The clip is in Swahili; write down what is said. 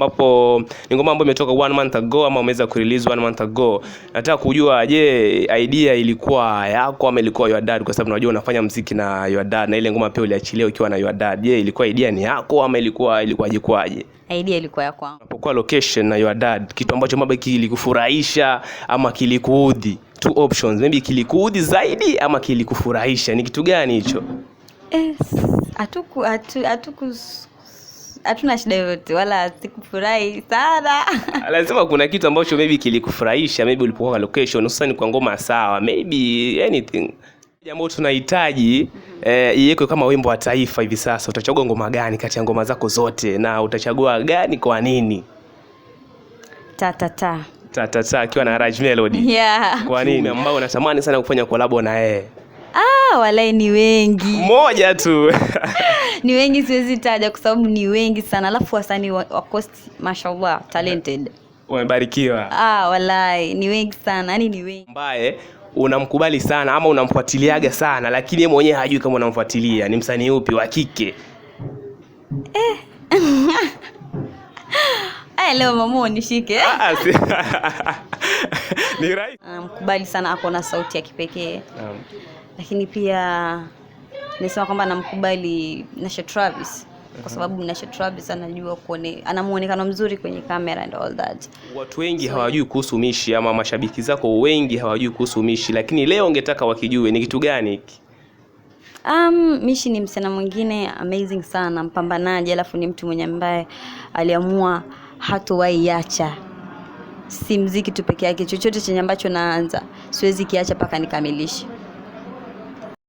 ambapo ni ngoma ambayo imetoka 1 month ago ama umeweza kurelease 1 month ago. Nataka kujua je, idea ilikuwa yako ama ilikuwa your dad, kwa sababu unajua unafanya muziki na your dad na ile ngoma pia uliachilia ukiwa na your dad. Je, ilikuwa idea ni yako ama ilikuwaje kwaje? Idea ilikuwa ya kwangu. Unapokuwa location na your dad, kitu ambacho maybe kilikufurahisha ama kilikuudhi? Two options, maybe kilikuudhi zaidi ama kilikufurahisha, ni kitu gani hicho? Hatuna shida yote wala sikufurahi sana. Lazima kuna kitu ambacho maybe kilikufurahisha, maybe ulipokuwa kwa location, hususan kwa ngoma sawa, maybe anything. Jambo tunahitaji iwekwe kama wimbo wa taifa hivi sasa. Utachagua ngoma gani kati ya ngoma zako zote na utachagua gani kwa nini? Ta akiwa na Raj Melody. Yeah. Kwa nini ambao unatamani sana kufanya collab na yeye? Walai ni wengi. Moja tu. Ni wengi, siwezi taja kwa sababu ni wengi sana. Alafu wasanii wa Coast mashallah talented. Wamebarikiwa. Walai ni wengi sana. Yaani ni wengi. Ambaye unamkubali sana ama unamfuatiliaga sana lakini yeye mwenyewe hajui kama unamfuatilia, ni msanii upi wa kike? Leo mamo nishike. Ni right. Namkubali sana, ako na sauti ya kipekee. Lakini pia nasema kwamba namkubali Nasha Travis kwa sababu Nasha Travis anajua ana muonekano mzuri kwenye kamera and all that. Watu wengi hawajui kuhusu Mishi ama mashabiki zako wengi hawajui kuhusu Mishi, lakini leo ungetaka wakijue ni kitu gani hiki? Mishi ni msanii mwingine amazing sana, mpambanaji, alafu ni mtu mwenye ambaye aliamua hatowahi acha. Si muziki tu peke yake, chochote chenye ambacho naanza siwezi kiacha paka nikamilishe.